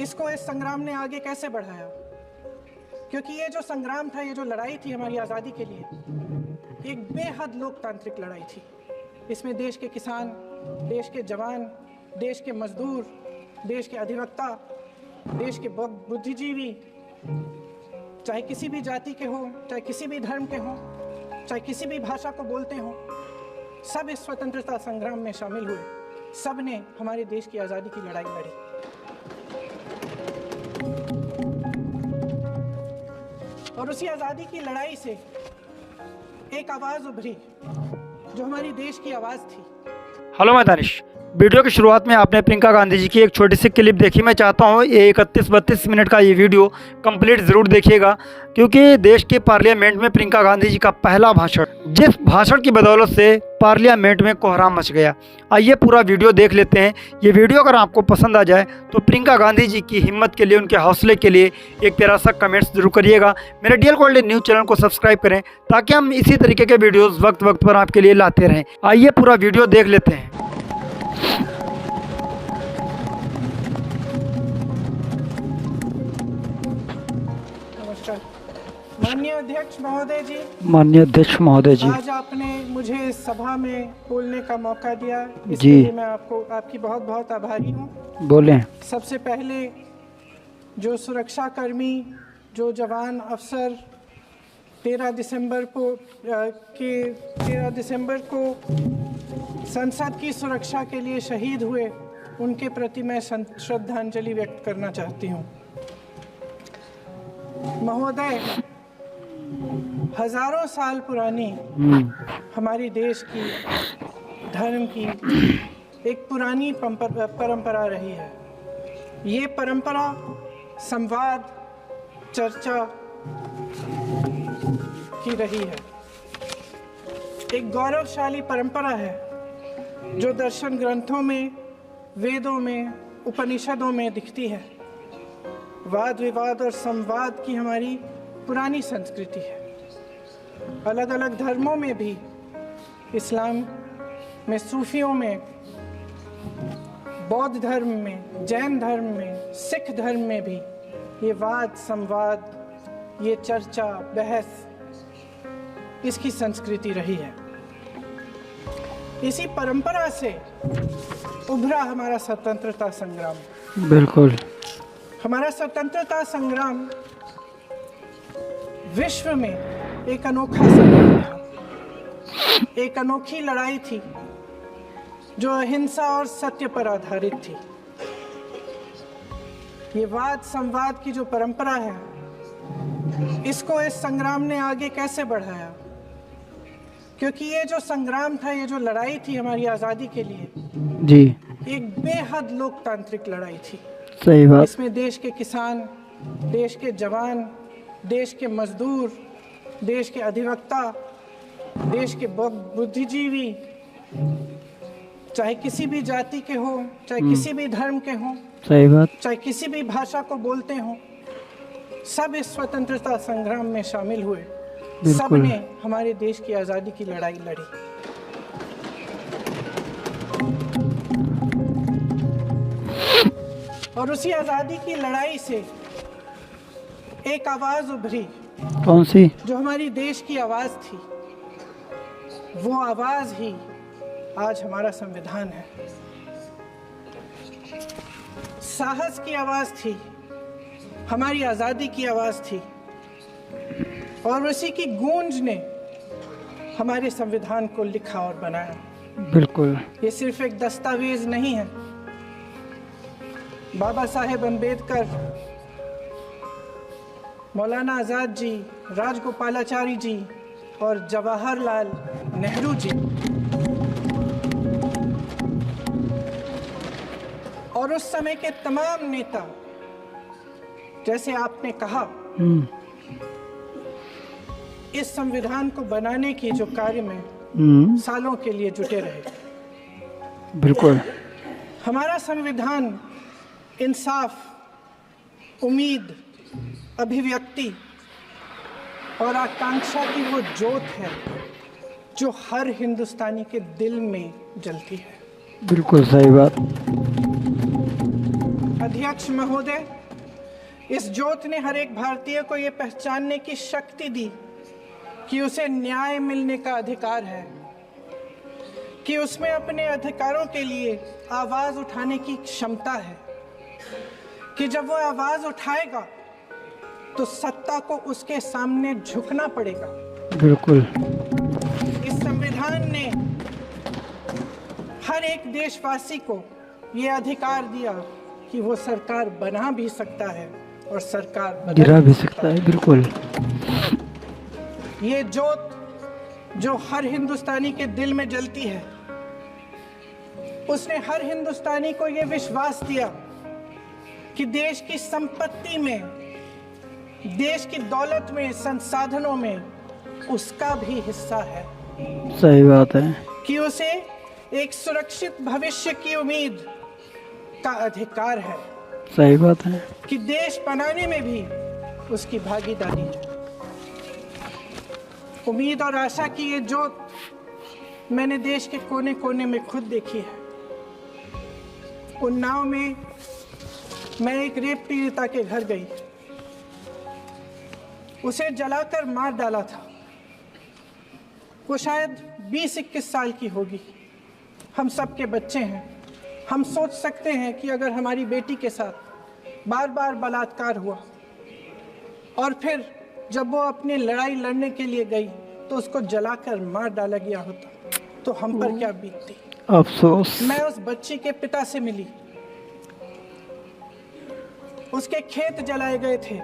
इसको इस संग्राम ने आगे कैसे बढ़ाया, क्योंकि ये जो संग्राम था, ये जो लड़ाई थी हमारी आज़ादी के लिए, एक बेहद लोकतांत्रिक लड़ाई थी। इसमें देश के किसान, देश के जवान, देश के मजदूर, देश के अधिवक्ता, देश के बुद्धिजीवी, चाहे किसी भी जाति के हों, चाहे किसी भी धर्म के हों, चाहे किसी भी भाषा को बोलते हों, सब इस स्वतंत्रता संग्राम में शामिल हुए। सब ने हमारे देश की आज़ादी की लड़ाई लड़ी। और उसी आज़ादी की लड़ाई से एक आवाज़ उभरी जो हमारी देश की आवाज़ थी। हेलो, मैं दानिश। वीडियो की शुरुआत में आपने प्रियंका गांधी जी की एक छोटी सी क्लिप देखी। मैं चाहता हूं ये 31-32 मिनट का ये वीडियो कंप्लीट ज़रूर देखिएगा, क्योंकि देश के पार्लियामेंट में प्रियंका गांधी जी का पहला भाषण, जिस भाषण की बदौलत से पार्लियामेंट में कोहराम मच गया। आइए पूरा वीडियो देख लेते हैं। ये वीडियो अगर आपको पसंद आ जाए तो प्रियंका गांधी जी की हिम्मत के लिए, उनके हौसले के लिए एक प्यारा सा कमेंट्स जरूर करिएगा। मेरे डीएल गोल्डन न्यूज़ चैनल को सब्सक्राइब करें ताकि हम इसी तरीके के वीडियोज़ वक्त वक्त पर आपके लिए लाते रहें। आइए पूरा वीडियो देख लेते हैं। माननीय अध्यक्ष महोदय जी, माननीय अध्यक्ष महोदय जी, आज आपने मुझे इस सभा में बोलने का मौका दिया, इसके जी लिए मैं आपकी बहुत बहुत आभारी हूँ। बोलें। सबसे सबसे पहले जो सुरक्षाकर्मी, जो जवान अफसर 13 दिसंबर को संसद की सुरक्षा के लिए शहीद हुए, उनके प्रति मैं श्रद्धांजलि व्यक्त करना चाहती हूँ। महोदय, हजारों साल पुरानी हमारी देश की, धर्म की एक पुरानी परंपरा रही है। ये परंपरा संवाद, चर्चा की रही है। एक गौरवशाली परंपरा है जो दर्शन ग्रंथों में, वेदों में, उपनिषदों में दिखती है। वाद विवाद और संवाद की हमारी पुरानी संस्कृति है। अलग अलग धर्मों में भी, इस्लाम में, सूफियों में, बौद्ध धर्म में, जैन धर्म में, सिख धर्म में भी ये वाद संवाद, ये चर्चा बहस, इसकी संस्कृति रही है। इसी परंपरा से उभरा हमारा स्वतंत्रता संग्राम। बिल्कुल। हमारा स्वतंत्रता संग्राम विश्व में एक अनोखा संग्राम था, एक अनोखी लड़ाई थी जो अहिंसा और सत्य पर आधारित थी। ये वाद संवाद की जो परंपरा है, इसको इस संग्राम ने आगे कैसे बढ़ाया, क्योंकि ये जो संग्राम था, ये जो लड़ाई थी हमारी आज़ादी के लिए, जी एक बेहद लोकतांत्रिक लड़ाई थी। सही बात। इसमें देश के किसान, देश के जवान, देश के मजदूर, देश के अधिवक्ता, देश के बुद्धिजीवी, चाहे किसी भी जाति के हों, चाहे किसी भी धर्म के हों, सही बात, चाहे किसी भी भाषा को बोलते हों, सब इस स्वतंत्रता संग्राम में शामिल हुए। सब ने हमारे देश की आज़ादी की लड़ाई लड़ी। और उसी आज़ादी की लड़ाई से एक आवाज़ उभरी। कौन सी? जो हमारी देश की आवाज़ थी, वो आवाज़ ही आज हमारा संविधान है। साहस की आवाज़ थी, हमारी आज़ादी की आवाज़ थी, और उसी की गूंज ने हमारे संविधान को लिखा और बनाया। बिल्कुल। ये सिर्फ एक दस्तावेज नहीं है। बाबा साहेब अम्बेडकर, मौलाना आज़ाद जी, राजगोपालाचारी जी और जवाहरलाल नेहरू जी और उस समय के तमाम नेता, जैसे आपने कहा, इस संविधान को बनाने की जो कार्य में सालों के लिए जुटे रहे। बिल्कुल। हमारा संविधान इंसाफ, उम्मीद, अभिव्यक्ति और आकांक्षा की वो जोत है जो हर हिंदुस्तानी के दिल में जलती है। बिल्कुल सही बात। अध्यक्ष महोदय, इस ज्योत ने हर एक भारतीय को ये पहचानने की शक्ति दी कि उसे न्याय मिलने का अधिकार है, कि उसमें अपने अधिकारों के लिए आवाज उठाने की क्षमता है, कि जब वो आवाज उठाएगा तो सत्ता को उसके सामने झुकना पड़ेगा। बिल्कुल। इस संविधान ने हर एक देशवासी को ये अधिकार दिया कि वो सरकार बना भी सकता है और सरकार गिरा भी सकता है। बिल्कुल। ये ज्योत जो हर हिंदुस्तानी के दिल में जलती है, उसने हर हिंदुस्तानी को ये विश्वास दिया कि देश की संपत्ति में, देश की दौलत में, संसाधनों में उसका भी हिस्सा है। सही बात है। कि उसे एक सुरक्षित भविष्य की उम्मीद का अधिकार है। सही बात है। कि देश बनाने में भी उसकी भागीदारी है। उम्मीद और आशा की ये ज्योत मैंने देश के कोने कोने में खुद देखी है। उन्नाव में मैं एक रेप पीड़िता के घर गई, उसे जलाकर मार डाला था। वो शायद 20-21 साल की होगी। हम सब के बच्चे हैं। हम सोच सकते हैं कि अगर हमारी बेटी के साथ बार बार बलात्कार हुआ और फिर जब वो अपनी लड़ाई लड़ने के लिए गई तो उसको जलाकर मार डाला गया होता तो हम पर क्या बीतती। अफसोस। मैं उस बच्ची के पिता से मिली। उसके खेत जलाए गए थे,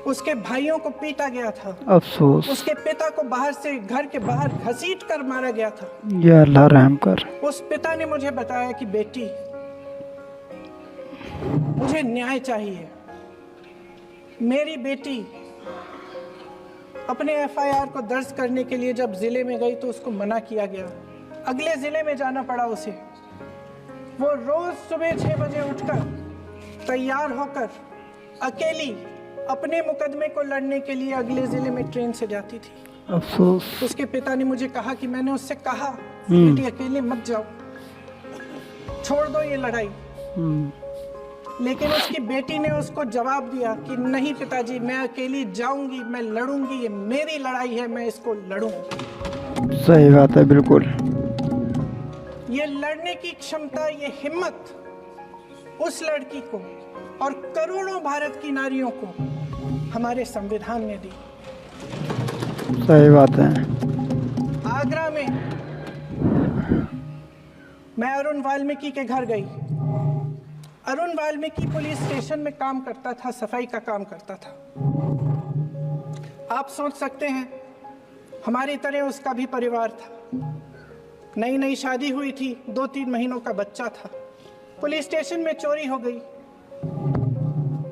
उसके भाइयों को पीटा गया था, अफसोस। उसके पिता को बाहर से, घर के बाहर घसीट कर मारा गया था। या अल्लाह रहम कर। उस पिता ने मुझे बताया कि बेटी, मुझे न्याय चाहिए। मेरी बेटी अपने एफआईआर को दर्ज करने के लिए जब जिले में गई तो उसको मना किया गया। अगले जिले में जाना पड़ा उसे। वो रोज सुबह 6 बजे उठकर तैयार होकर अकेली अपने मुकदमे को लड़ने के लिए अगले जिले में ट्रेन से जाती थी। अफसोस। उसके पिता ने मुझे कहा कि मैंने उससे कहा बेटी अकेले मत जाओ, छोड़ दो ये लड़ाई। लेकिन उसकी बेटी ने उसको जवाब दिया कि नहीं पिताजी, मैं अकेली जाऊंगी, मैं लड़ूंगी, ये मेरी लड़ाई है, मैं इसको लड़ूंगी। सही बात है। बिल्कुल। ये लड़ने की क्षमता, ये हिम्मत उस लड़की को और करोड़ों भारत की नारियों को हमारे संविधान ने दी। सही बात है। आगरा में मैं अरुण वाल्मीकि के घर गई। अरुण वाल्मीकि पुलिस स्टेशन में काम करता था, सफाई का काम करता था। आप सोच सकते हैं हमारी तरह उसका भी परिवार था। नई नई शादी हुई थी, 2-3 महीनों का बच्चा था। पुलिस स्टेशन में चोरी हो गई।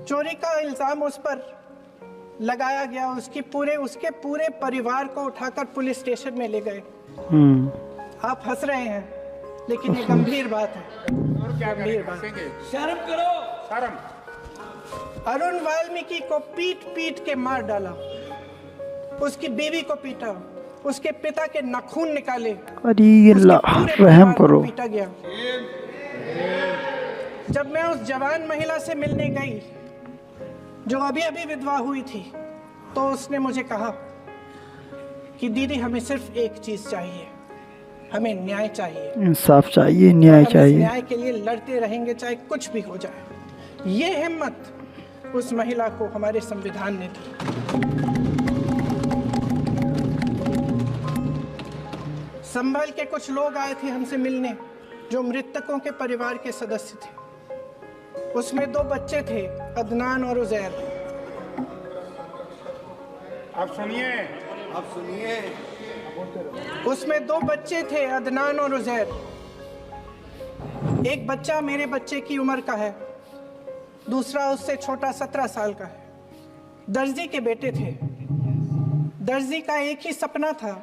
चोरी का इल्जाम उस पर लगाया गया। उसके पूरे परिवार को उठाकर पुलिस स्टेशन में ले गए। आप हंस रहे हैं, लेकिन ये गंभीर बात है। गंभीर बात। शर्म करो, शर्म। अरुण वाल्मीकि को पीट पीट के मार डाला। उसकी बीवी को पीटा, उसके पिता के नाखून निकाले। अरे अल्लाह रहम करो। पीटा गया। जब मैं उस जवान महिला से मिलने गई जो अभी अभी विधवा हुई थी, तो उसने मुझे कहा कि दीदी, हमें सिर्फ एक चीज चाहिए, हमें न्याय चाहिए, इंसाफ चाहिए, न्याय चाहिए। न्याय के लिए लड़ते रहेंगे चाहे कुछ भी हो जाए। ये हिम्मत उस महिला को हमारे संविधान ने दी। संभल के कुछ लोग आए थे हमसे मिलने जो मृतकों के परिवार के सदस्य थे। उसमें 2 बच्चे थे, अदनान और उजैर। आप सुनिए। उसमें 2 बच्चे थे, अदनान और उजैर। एक बच्चा मेरे बच्चे की उम्र का है, दूसरा उससे छोटा 17 साल का है। दर्जी के बेटे थे। दर्जी का एक ही सपना था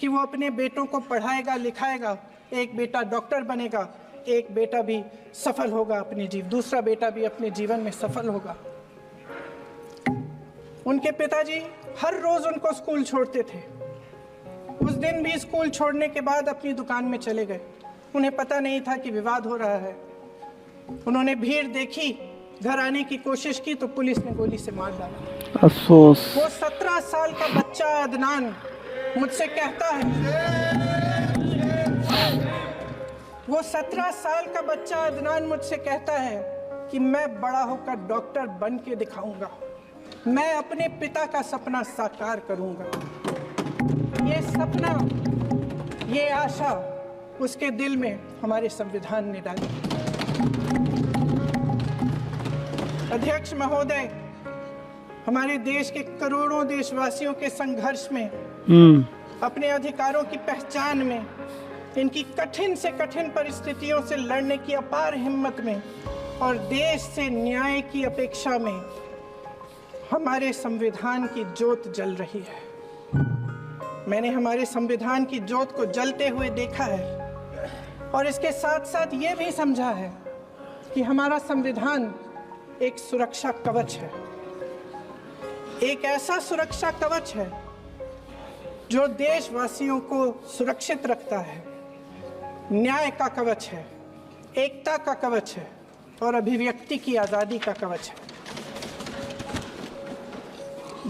कि वो अपने बेटों को पढ़ाएगा, लिखाएगा। एक बेटा डॉक्टर बनेगा, एक बेटा भी सफल होगा दूसरा बेटा भी अपने जीवन में सफल होगा। उनके पिताजी हर रोज उनको स्कूल छोड़ते थे। उस दिन भी स्कूल छोड़ने के बाद अपनी दुकान में चले गए। उन्हें पता नहीं था कि विवाद हो रहा है। उन्होंने भीड़ देखी, घर आने की कोशिश की तो पुलिस ने गोली से मार डाला। अफसोस। वो 17 साल का बच्चा अदनान मुझसे कहता है, वो 17 साल का बच्चा अदनान मुझसे कहता है कि मैं बड़ा होकर डॉक्टर बन के दिखाऊंगा, मैं अपने पिता का सपना साकार करूंगा। ये सपना, ये आशा उसके दिल में हमारे संविधान ने डाली। अध्यक्ष महोदय, हमारे देश के करोड़ों देशवासियों के संघर्ष में, अपने अधिकारों की पहचान में, इनकी कठिन से कठिन परिस्थितियों से लड़ने की अपार हिम्मत में और देश से न्याय की अपेक्षा में हमारे संविधान की ज्योत जल रही है। मैंने हमारे संविधान की ज्योत को जलते हुए देखा है और इसके साथ साथ ये भी समझा है कि हमारा संविधान एक सुरक्षा कवच है, एक ऐसा सुरक्षा कवच है जो देशवासियों को सुरक्षित रखता है, न्याय का कवच है, एकता का कवच है और अभिव्यक्ति की आज़ादी का कवच है।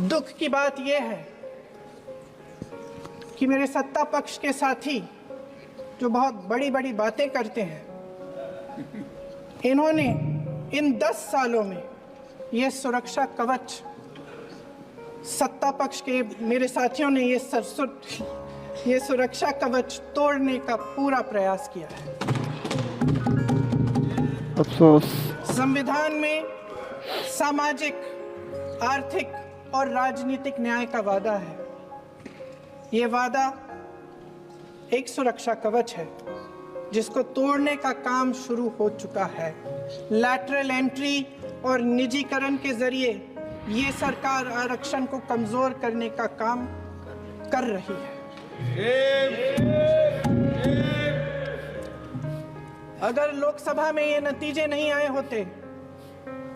दुख की बात यह है कि मेरे सत्ता पक्ष के साथी जो बहुत बड़ी बड़ी बातें करते हैं, इन्होंने इन 10 सालों में ये सुरक्षा कवच, सत्ता पक्ष के मेरे साथियों ने ये सुरक्षा कवच तोड़ने का पूरा प्रयास किया है। अफसोस। संविधान में सामाजिक, आर्थिक और राजनीतिक न्याय का वादा है। ये वादा एक सुरक्षा कवच है जिसको तोड़ने का काम शुरू हो चुका है। लैटरल एंट्री और निजीकरण के जरिए ये सरकार आरक्षण को कमजोर करने का काम कर रही है। अगर लोकसभा में ये नतीजे नहीं आए होते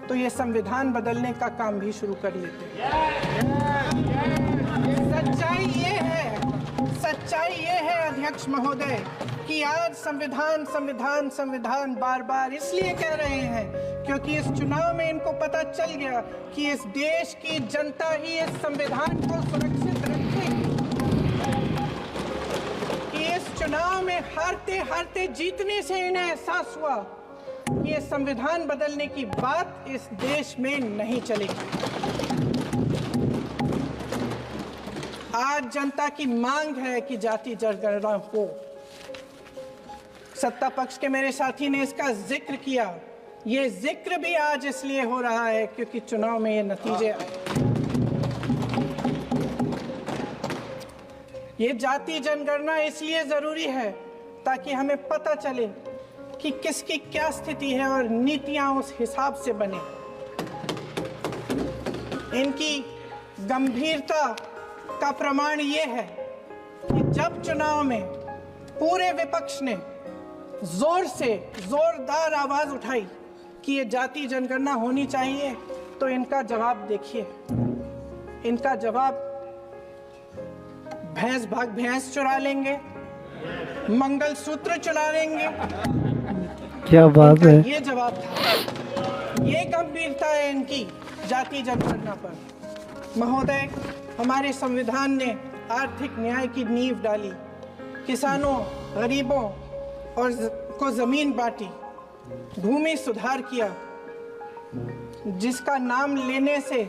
तो ये संविधान बदलने का काम भी शुरू कर लेते। सच्चाई ये है अध्यक्ष महोदय कि आज संविधान बार बार इसलिए कह रहे हैं क्योंकि इस चुनाव में इनको पता चल गया कि इस देश की जनता ही इस संविधान को सुरक्षित रखेगी, कि इस चुनाव में हारते हारते जीतने से इन्हें एहसास हुआ कि ये संविधान बदलने की बात इस देश में नहीं चलेगी। आज जनता की मांग है कि जाति जनगणना हो। सत्ता पक्ष के मेरे साथी ने इसका जिक्र किया। ये जिक्र भी आज इसलिए हो रहा है क्योंकि चुनाव में ये नतीजे आए। ये जाति जनगणना इसलिए जरूरी है ताकि हमें पता चले कि किसकी क्या स्थिति है और नीतियां उस हिसाब से बने। इनकी गंभीरता का प्रमाण ये है कि जब चुनाव में पूरे विपक्ष ने जोरदार आवाज उठाई कि ये जाति जनगणना होनी चाहिए, तो इनका जवाब देखिए। इनका जवाब भैंस भाग भैंस चुरा लेंगे, मंगलसूत्र चुरा लेंगे। क्या बात है। ये जवाब था, ये गंभीरता है इनकी जाति जनगणना पर। महोदय, हमारे संविधान ने आर्थिक न्याय की नींव डाली, किसानों, गरीबों और को जमीन बांटी, भूमि सुधार किया, जिसका नाम लेने से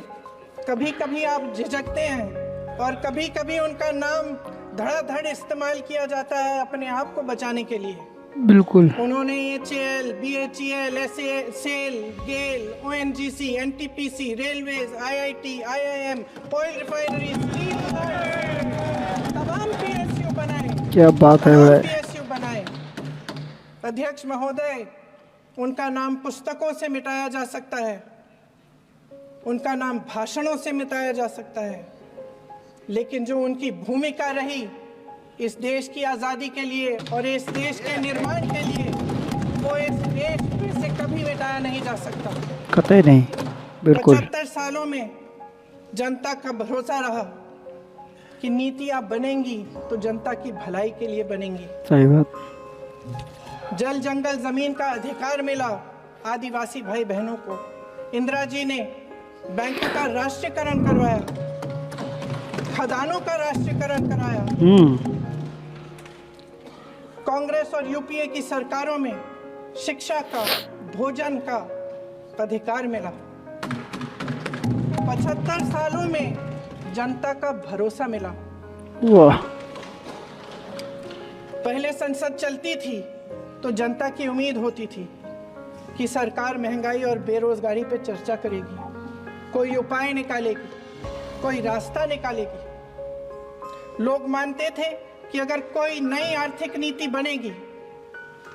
कभी कभी आप झिझकते हैं और कभी कभी उनका नाम धड़ाधड़ इस्तेमाल किया जाता है अपने आप को बचाने के लिए। बिल्कुल। उन्होंने HAL, BHEL, SAL, GAIL, ONGC, NTPC, railways, IIT, IIM, oil refinery, तमाम PSU बनाए। क्या बात है भाई। PSU बनाए। अध्यक्ष महोदय, उनका नाम पुस्तकों से मिटाया जा सकता है, उनका नाम भाषणों से मिटाया जा सकता है, लेकिन जो उनकी भूमिका रही इस देश की आज़ादी के लिए और इस देश के निर्माण के लिए, वो इस देश में से कभी मिटाया नहीं जा सकता। कतई नहीं। बिल्कुल। 75 सालों में जनता का भरोसा रहा कि नीतियाँ बनेंगी तो जनता की भलाई के लिए बनेंगी। सही बात। जल जंगल जमीन का अधिकार मिला आदिवासी भाई बहनों को इंदिरा जी ने बैंकों का राष्ट्रीयकरण करवाया, खदानों का राष्ट्रीयकरण कराया। कांग्रेस और यूपीए की सरकारों में शिक्षा का, भोजन का अधिकार मिला। 75 सालों में जनता का भरोसा मिला। वाह। पहले संसद चलती थी तो जनता की उम्मीद होती थी कि सरकार महंगाई और बेरोजगारी पर चर्चा करेगी, कोई उपाय निकालेगी, कोई रास्ता निकालेगी। लोग मानते थे कि अगर कोई नई आर्थिक नीति बनेगी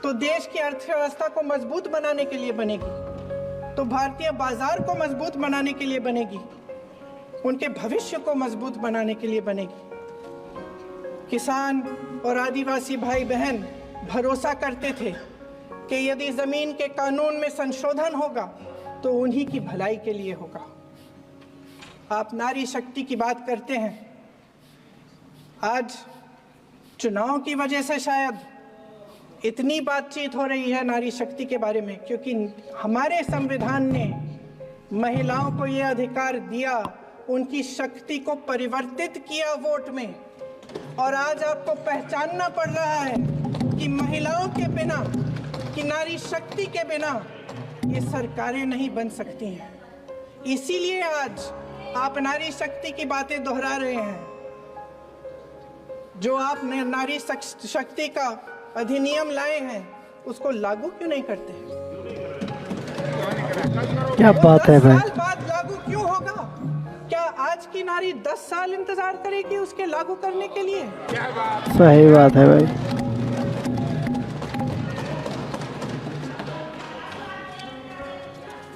तो देश की अर्थव्यवस्था को मजबूत बनाने के लिए बनेगी, तो भारतीय बाजार को मजबूत बनाने के लिए बनेगी, उनके भविष्य को मजबूत बनाने के लिए बनेगी। किसान और आदिवासी भाई बहन भरोसा करते थे कि यदि जमीन के कानून में संशोधन होगा तो उन्हीं की भलाई के लिए होगा। आप नारी शक्ति की बात करते हैं। आज चुनाव की वजह से शायद इतनी बातचीत हो रही है नारी शक्ति के बारे में, क्योंकि हमारे संविधान ने महिलाओं को यह अधिकार दिया, उनकी शक्ति को परिवर्तित किया वोट में। और आज आपको पहचानना पड़ रहा है कि महिलाओं के बिना, कि नारी शक्ति के बिना ये सरकारें नहीं बन सकती हैं। इसीलिए आज आप नारी शक्ति की बातें दोहरा रहे हैं। जो आप नारी शक्ति का अधिनियम लाए हैं उसको लागू क्यों नहीं करते? क्या बात है भाई। 10 साल बाद लागू क्यों होगा? क्या आज की नारी 10 साल इंतजार करेगी उसके लागू करने के लिए? सही बात है भाई।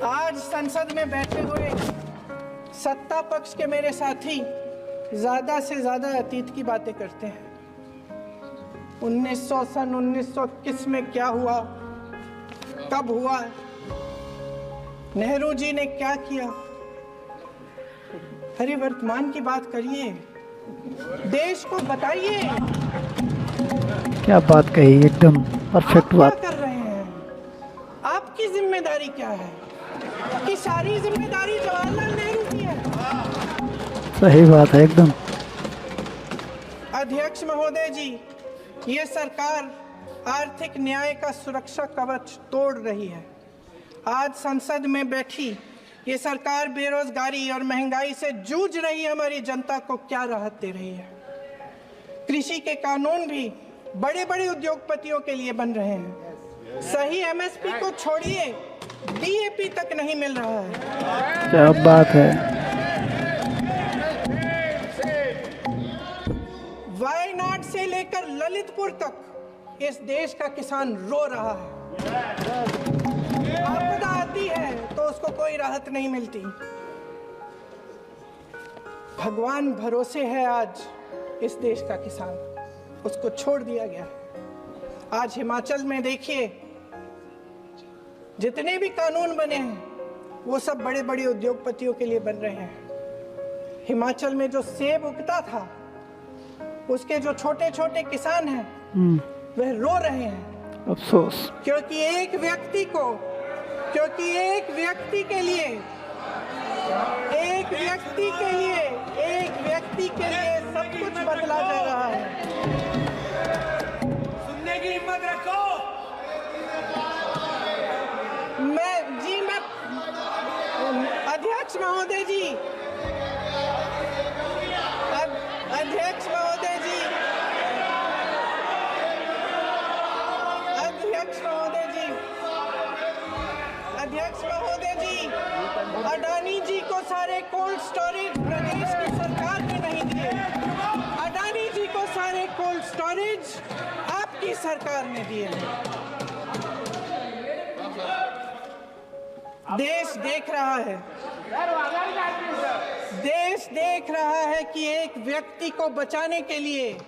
आज संसद में बैठे हुए सत्ता पक्ष के मेरे साथी ज्यादा से ज्यादा अतीत की बातें करते हैं। 1921 में क्या हुआ, कब हुआ, नेहरू जी ने क्या किया। अरे वर्तमान की बात करिए, देश को बताइए। क्या बात कही, एकदम परफेक्ट बात। क्या कर रहे हैं? आपकी जिम्मेदारी क्या है? कि सारी जिम्मेदारी जवाहरलाल नेहरू की है। सही बात है एकदम। अध्यक्ष महोदय जी, ये सरकार आर्थिक न्याय का सुरक्षा कवच तोड़ रही है। आज संसद में बैठी ये सरकार बेरोजगारी और महंगाई से जूझ रही हमारी जनता को क्या राहत दे रही है। कृषि के कानून भी बड़े बड़े उद्योगपतियों के लिए बन रहे हैं। सही एमएसपी को छोड़िए, डीएपी तक नहीं मिल रहा है। क्या बात है। वायनाड से लेकर ललितपुर तक इस देश का किसान रो रहा है। आपदा आती है तो उसको कोई राहत नहीं मिलती। भगवान भरोसे है आज इस देश का किसान, उसको छोड़ दिया गया। आज हिमाचल में देखिए, जितने भी कानून बने हैं वो सब बड़े बड़े उद्योगपतियों के लिए बन रहे हैं। हिमाचल में जो सेब उगता था उसके जो छोटे छोटे किसान हैं वह रो रहे हैं। अफसोस। क्योंकि एक व्यक्ति के लिए सब कुछ बदला जा रहा है। सुनने की हिम्मत रखो। अध्यक्ष महोदय जी, अध्यक्ष महोदय जी, अडानी जी को सारे कोल्ड स्टोरेज प्रदेश की सरकार ने नहीं दिए। अडानी जी को सारे कोल्ड स्टोरेज आपकी सरकार ने दिए। देश देख रहा है कि एक व्यक्ति को बचाने के लिए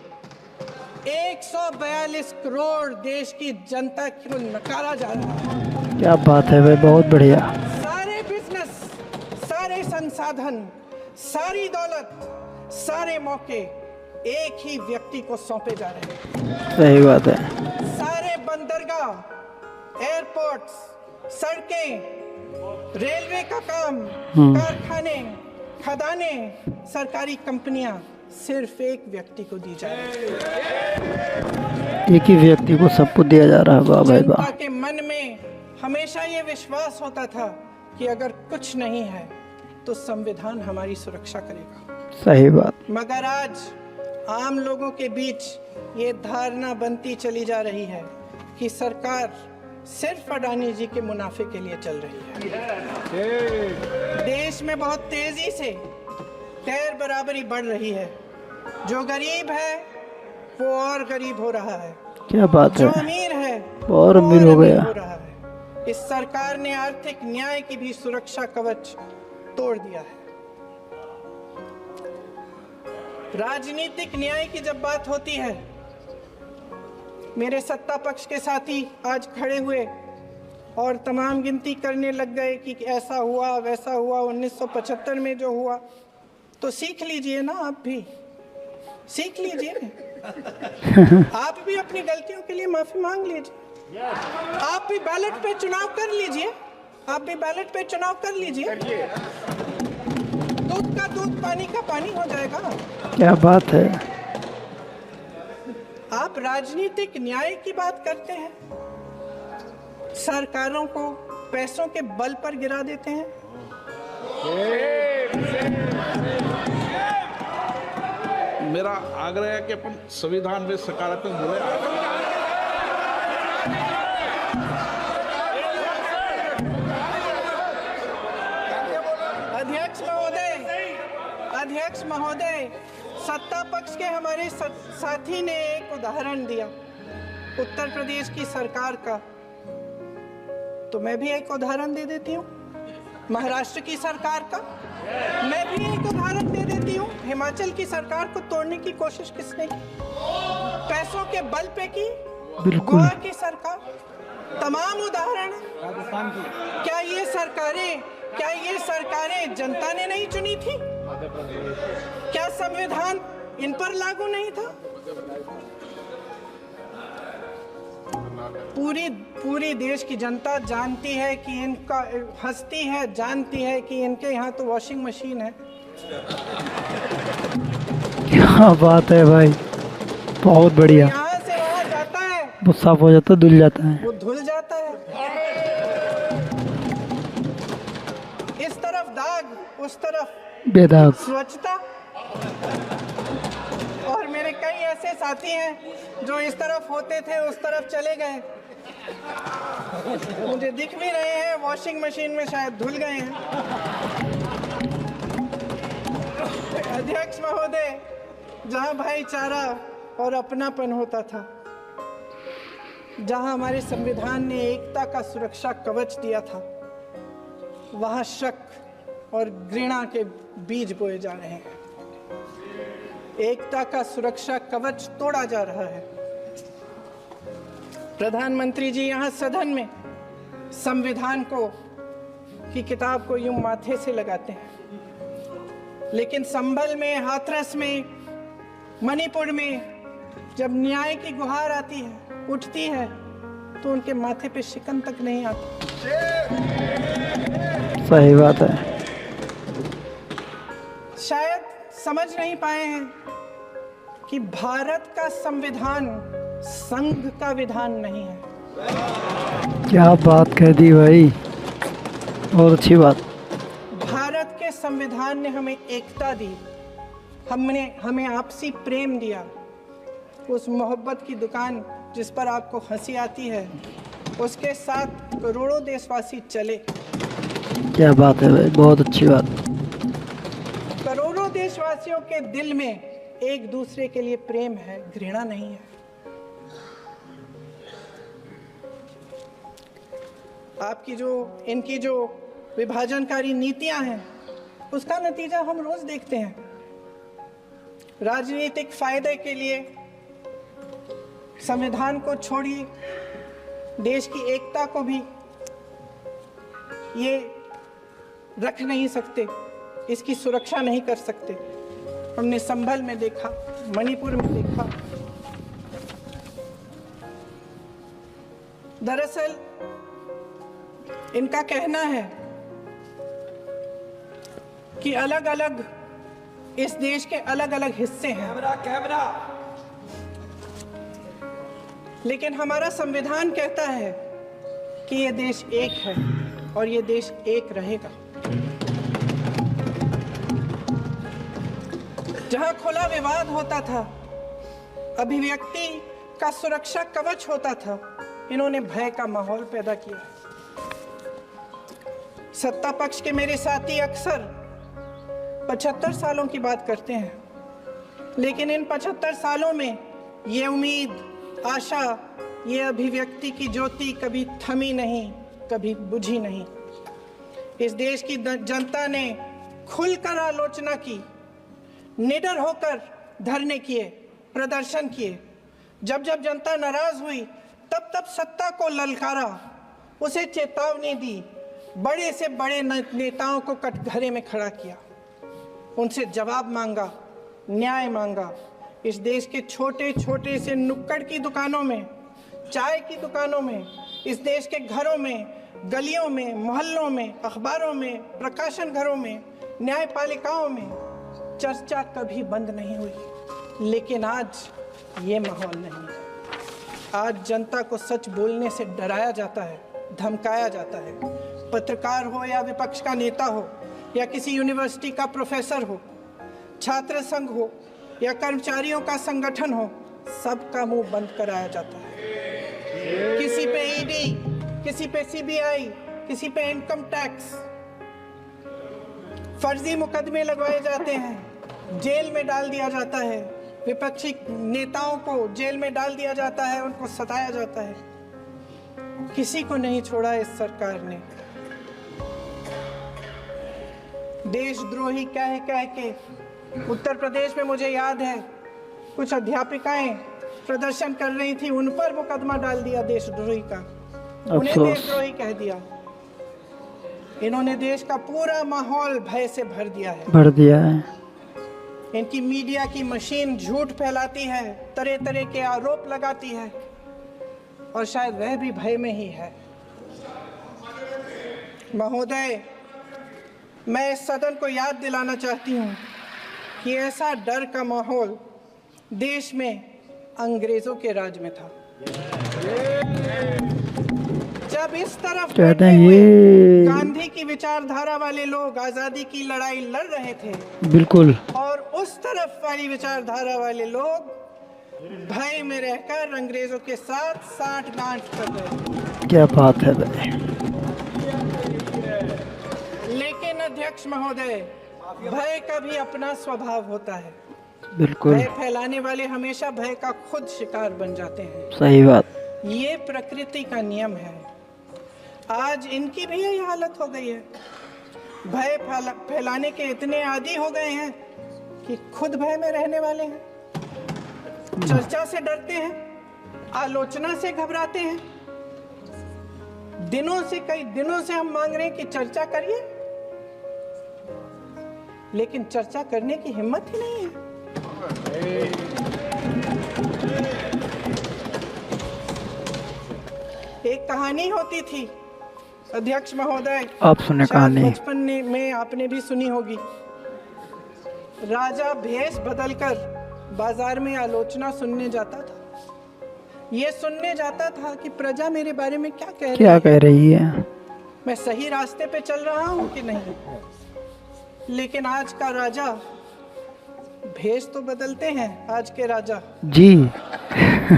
142 करोड़ देश की जनता को नकारा जा रहा है। क्या बात है भाई, बहुत बढ़िया। सारे बिजनेस, सारे संसाधन, सारी दौलत, सारे मौके एक ही व्यक्ति को सौंपे जा रहे हैं। सही बात है। सारे बंदरगाह, एयरपोर्ट्स, सड़कें, रेलवे का काम, कारखाने, खदाने, सरकारी कंपनियां सिर्फ एक व्यक्ति को दी जाए। एक ही व्यक्ति को सब कुछ दिया जा रहा है। वाह भाई वाह। जनता के मन में हमेशा ये विश्वास होता था कि अगर कुछ नहीं है तो संविधान हमारी सुरक्षा करेगा। सही बात। मगर आज आम लोगों के बीच ये धारणा बनती चली जा रही है कि सरकार सिर्फ अडानी जी के मुनाफे के लिए चल रही है। देश में बहुत तेजी से गैर बराबरी बढ़ रही है। जो गरीब है वो और गरीब हो रहा है, क्या बात जो है, अमीर है और अमीर हो गया। रहा है। इस सरकार ने आर्थिक न्याय की भी सुरक्षा कवच तोड़ दिया है। राजनीतिक न्याय की जब बात होती है, मेरे सत्ता पक्ष के साथी आज खड़े हुए और तमाम गिनती करने लग गए कि ऐसा हुआ वैसा हुआ, 1975 में जो हुआ। तो सीख लीजिए ना, आप भी सीख लीजिए। आप भी अपनी गलतियों के लिए माफी मांग लीजिए। आप भी बैलेट पे चुनाव कर लीजिए। आप भी बैलेट पे चुनाव कर लीजिए। दूध का दूध, पानी का पानी हो जाएगा। क्या बात है। आप राजनीतिक न्याय की बात करते हैं, सरकारों को पैसों के बल पर गिरा देते हैं। मेरा आग्रह है कि अपन संविधान में सकारात्मक बोले। अध्यक्ष महोदय, सत्ता पक्ष के हमारे साथी ने एक उदाहरण दिया उत्तर प्रदेश की सरकार का, तो मैं भी एक उदाहरण दे देती हूँ महाराष्ट्र की सरकार का। मैं भी एक उदाहरण दे देती हूँ हिमाचल की सरकार को तोड़ने की कोशिश किसने की? पैसों के बल पे की गोवा की सरकार। तमाम उदाहरण राजस्थान की। क्या ये सरकारें जनता ने नहीं चुनी थी? क्या संविधान इन पर लागू नहीं था? पूरी देश की जनता जानती है कि इनका हंसती है, जानती है कि इनके यहाँ तो वॉशिंग मशीन है। क्या बात है भाई, बहुत बढ़िया। यहाँ से वहाँ जाता है, वो साफ हो जाता है, धुल जाता है। वो धुल जाता है। इस तरफ दाग, उस तरफ बेदाग। स्वच्छता। और मेरे कई ऐसे साथी हैं जो इस तरफ होते थे उस तरफ चले गए, मुझे दिख भी रहे हैं, वॉशिंग मशीन में शायद धुल गए हैं। अध्यक्ष महोदय, जहां भाईचारा और अपनापन होता था, जहां हमारे संविधान ने एकता का सुरक्षा कवच दिया था, वहां शक और घृणा के बीज बोए जा रहे हैं। एकता का सुरक्षा कवच तोड़ा जा रहा है। प्रधानमंत्री जी यहाँ सदन में संविधान की किताब को यूं माथे से लगाते हैं, लेकिन संभल में, हाथरस में, मणिपुर में जब न्याय की गुहार आती है, उठती है, तो उनके माथे पे शिकन तक नहीं आती। सही बात है। शायद समझ नहीं पाए हैं कि भारत का संविधान संघ का विधान नहीं है। क्या बात कह दी भाई, बहुत अच्छी बात। भारत के संविधान ने हमें एकता दी, हमें आपसी प्रेम दिया। उस मोहब्बत की दुकान जिस पर आपको हंसी आती है, उसके साथ करोड़ों देशवासी चले। क्या बात है भाई, बहुत अच्छी बात। करोड़ों देशवासियों के दिल में एक दूसरे के लिए प्रेम है, घृणा नहीं है। इनकी जो विभाजनकारी नीतियां हैं, उसका नतीजा हम रोज देखते हैं। राजनीतिक फायदे के लिए संविधान को छोड़िए, देश की एकता को भी ये रख नहीं सकते, इसकी सुरक्षा नहीं कर सकते। हमने संभल में देखा, मणिपुर में देखा। दरअसल इनका कहना है कि अलग अलग इस देश के अलग अलग हिस्से हैं, लेकिन हमारा संविधान कहता है कि ये देश एक है और ये देश एक रहेगा। जहां खुला विवाद होता था, अभिव्यक्ति का सुरक्षा कवच होता था, इन्होंने भय का माहौल पैदा किया। सत्ता पक्ष के मेरे साथी अक्सर 75 सालों की बात करते हैं, लेकिन इन 75 सालों में ये उम्मीद, आशा, ये अभिव्यक्ति की ज्योति कभी थमी नहीं, कभी बुझी नहीं। इस देश की जनता ने खुलकर आलोचना की, निडर होकर धरने किए, प्रदर्शन किए। जब जब जनता नाराज हुई, तब तब सत्ता को ललकारा, उसे चेतावनी दी, बड़े से बड़े नेताओं को कटघरे में खड़ा किया, उनसे जवाब मांगा, न्याय मांगा। इस देश के छोटे छोटे से नुक्कड़ की दुकानों में, चाय की दुकानों में, इस देश के घरों में, गलियों में, मोहल्लों में, अखबारों में, प्रकाशन घरों में, न्यायपालिकाओं में चर्चा कभी बंद नहीं हुई। लेकिन आज ये माहौल नहीं है। आज जनता को सच बोलने से डराया जाता है, धमकाया जाता है। पत्रकार हो या विपक्ष का नेता हो या किसी यूनिवर्सिटी का प्रोफेसर हो, छात्र संघ हो या कर्मचारियों का संगठन हो, सबका मुंह बंद कराया जाता है। किसी पे ईडी, किसी पे सीबीआई, किसी पे इनकम टैक्स, फर्जी मुकदमे लगवाए जाते हैं, जेल में डाल दिया जाता है, विपक्षी नेताओं को जेल में डाल दिया जाता है, उनको सताया जाता है। किसी को नहीं छोड़ा इस सरकार ने। देशद्रोही कह कह के उत्तर प्रदेश में मुझे याद है कुछ अध्यापिकाएं प्रदर्शन कर रही थी, उन पर मुकदमा डाल दिया देशद्रोही का, उन्हें देशद्रोही कह दिया। इन्होंने देश का पूरा माहौल भय से भर दिया है। इनकी मीडिया की मशीन झूठ फैलाती है, तरह तरह के आरोप लगाती है, और शायद वह भी भय में ही है। महोदय, मैं इस सदन को याद दिलाना चाहती हूँ कि ऐसा डर का माहौल देश में अंग्रेजों के राज में था। जब इस तरफ बैठे हुए गांधी की विचारधारा वाले लोग आजादी की लड़ाई लड़ रहे थे, बिल्कुल, और उस तरफ वाली विचारधारा वाले लोग भय में रहकर अंग्रेजों के साथ साठ-गांठ कर रहे थे। क्या बात है भाई। लेकिन अध्यक्ष महोदय, भय का भी अपना स्वभाव होता है। बिल्कुल, भय फैलाने वाले हमेशा भय का खुद शिकार बन जाते हैं। सही बात। ये प्रकृति का नियम है। आज इनकी भी यही हालत हो गई है। भय फैलाने के इतने आदी हो गए हैं कि खुद भय में रहने वाले हैं, चर्चा से डरते हैं, आलोचना से घबराते हैं। कई दिनों से हम मांग रहे हैं कि चर्चा करिए, लेकिन चर्चा करने की हिम्मत ही नहीं है। एक कहानी होती थी अध्यक्ष महोदय, आप सुने कहानी? बचपन में आपने भी सुनी होगी। राजा भेष बदलकर बाजार में आलोचना सुनने जाता था। ये सुनने जाता था कि प्रजा मेरे बारे में क्या कह रही है, मैं सही रास्ते पे चल रहा हूँ कि नहीं। लेकिन आज का राजा, भेष तो बदलते हैं आज के राजा जी,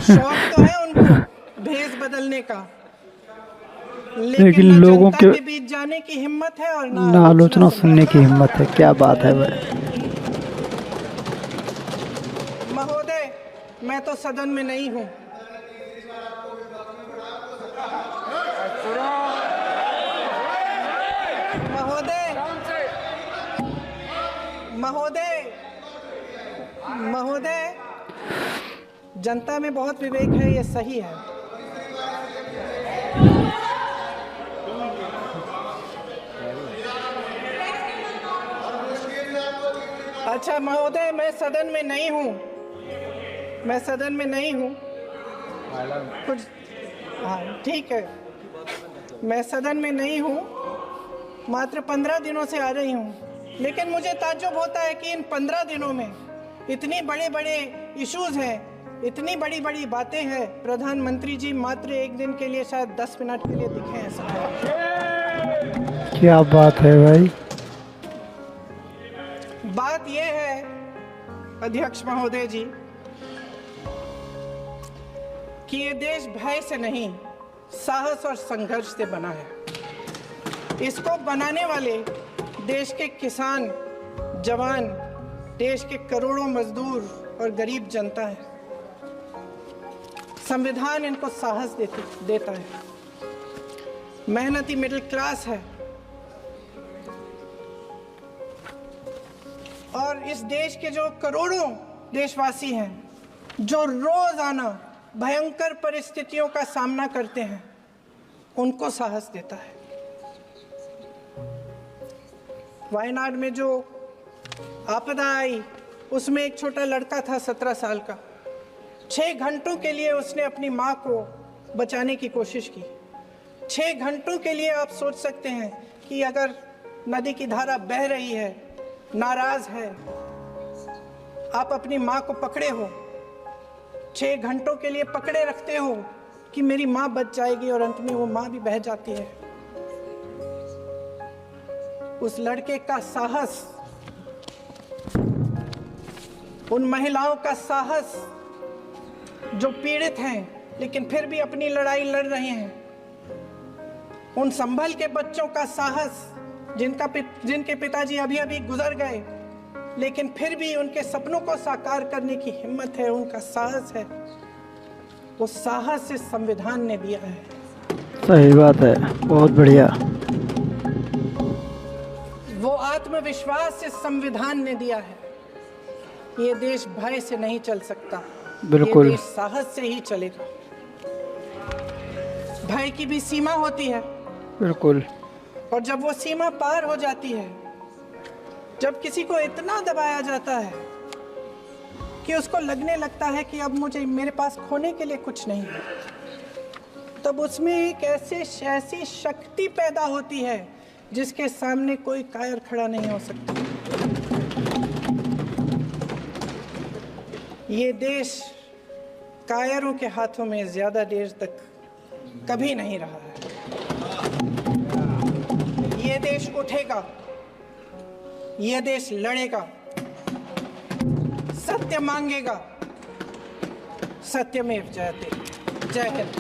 शौक तो है उनको भेष बदलने का, लेकिन लोगों के बीच जाने की हिम्मत है और ना आलोचना सुनने की हिम्मत है। क्या बात है भाई। महोदय, मैं तो सदन में नहीं हूँ। महोदय, जनता में बहुत विवेक है, ये सही है। अच्छा महोदय, मैं सदन में नहीं हूँ, कुछ, हाँ ठीक है। मैं सदन में नहीं हूँ, मात्र 15 दिनों से आ रही हूँ, लेकिन मुझे ताज्जुब होता है कि इन 15 दिनों में इतनी बड़े बड़े इश्यूज हैं, इतनी बड़ी बड़ी बातें हैं। प्रधानमंत्री जी मात्र एक दिन के लिए, शायद 10 मिनट के लिए दिखे हैं सदन। क्या बात है भाई। बात यह है अध्यक्ष महोदय जी कि ये देश भय से नहीं, साहस और संघर्ष से बना है। इसको बनाने वाले देश के किसान, जवान, देश के करोड़ों मजदूर और गरीब जनता है। संविधान इनको साहस देता है। मेहनती मिडिल क्लास है और इस देश के जो करोड़ों देशवासी हैं जो रोजाना भयंकर परिस्थितियों का सामना करते हैं, उनको साहस देता है। वायनाड में जो आपदा आई, उसमें एक छोटा लड़का था 17 साल का। 6 घंटों के लिए उसने अपनी माँ को बचाने की कोशिश की। 6 घंटों के लिए आप सोच सकते हैं कि अगर नदी की धारा बह रही है, नाराज है, आप अपनी माँ को पकड़े हो, 6 घंटों के लिए पकड़े रखते हो कि मेरी माँ बच जाएगी, और अंत में वो माँ भी बह जाती है। उस लड़के का साहस, उन महिलाओं का साहस जो पीड़ित हैं लेकिन फिर भी अपनी लड़ाई लड़ रहे हैं, उन संभल के बच्चों का साहस जिनके पिताजी अभी अभी गुजर गए लेकिन फिर भी उनके सपनों को साकार करने की हिम्मत है, उनका साहस है। वो साहस से संविधान ने दिया है। सही बात है, बहुत बढ़िया। वो आत्मविश्वास से संविधान ने दिया है। ये देश भय से नहीं चल सकता, बिल्कुल। ये देश साहस से ही चलेगा। भय की भी सीमा होती है, बिल्कुल। और जब वो सीमा पार हो जाती है, जब किसी को इतना दबाया जाता है कि उसको लगने लगता है कि अब मेरे पास खोने के लिए कुछ नहीं है, तब उसमें एक ऐसी शक्ति पैदा होती है जिसके सामने कोई कायर खड़ा नहीं हो सकता। ये देश कायरों के हाथों में ज्यादा देर तक कभी नहीं रहा है। ये देश उठेगा, ये देश लड़ेगा, सत्य मांगेगा, सत्यमेव जयते। जय हिंद।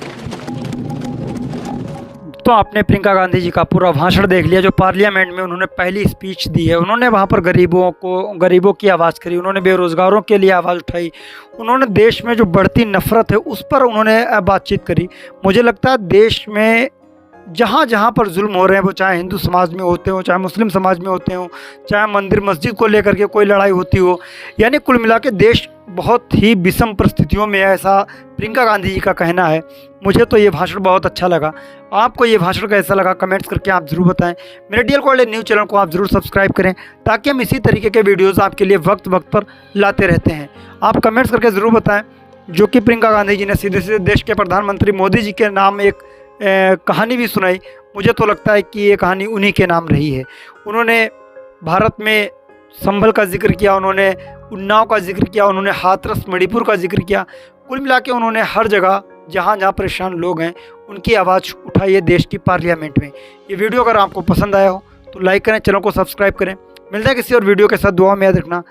तो आपने प्रियंका गांधी जी का पूरा भाषण देख लिया जो पार्लियामेंट में उन्होंने पहली स्पीच दी है। उन्होंने वहाँ पर गरीबों की आवाज़ करी, उन्होंने बेरोज़गारों के लिए आवाज़ उठाई, उन्होंने देश में जो बढ़ती नफ़रत है उस पर उन्होंने बातचीत करी। मुझे लगता है देश में जहाँ जहाँ पर जुल्म हो रहे हैं, वो चाहे हिंदू समाज में होते हो, चाहे मुस्लिम समाज में होते हो, चाहे मंदिर मस्जिद को लेकर के कोई लड़ाई होती हो, यानी कुल मिला के देश बहुत ही विषम परिस्थितियों में है, ऐसा प्रियंका गांधी जी का कहना है। मुझे तो ये भाषण बहुत अच्छा लगा। आपको ये भाषण कैसा लगा कमेंट्स करके आप ज़रूर बताएं। मेरे DL कॉलेज न्यूज़ चैनल को आप ज़रूर सब्सक्राइब करें ताकि हम इसी तरीके के वीडियोज़ आपके लिए वक्त वक्त पर लाते रहते हैं। आप कमेंट्स करके ज़रूर बताएँ जो कि प्रियंका गांधी जी ने सीधे सीधे देश के प्रधानमंत्री मोदी जी के नाम एक कहानी भी सुनाई। मुझे तो लगता है कि ये कहानी उन्हीं के नाम रही है। उन्होंने भारत में संभल का जिक्र किया, उन्होंने उन्नाव का जिक्र किया, उन्होंने हाथरस मणिपुर का जिक्र किया। कुल मिला के उन्होंने हर जगह जहाँ जहाँ परेशान लोग हैं उनकी आवाज़ उठाई है देश की पार्लियामेंट में। ये वीडियो अगर आपको पसंद आया हो तो लाइक करें, चैनल को सब्सक्राइब करें। मिलता है किसी और वीडियो के साथ। दुआ में याद रखना।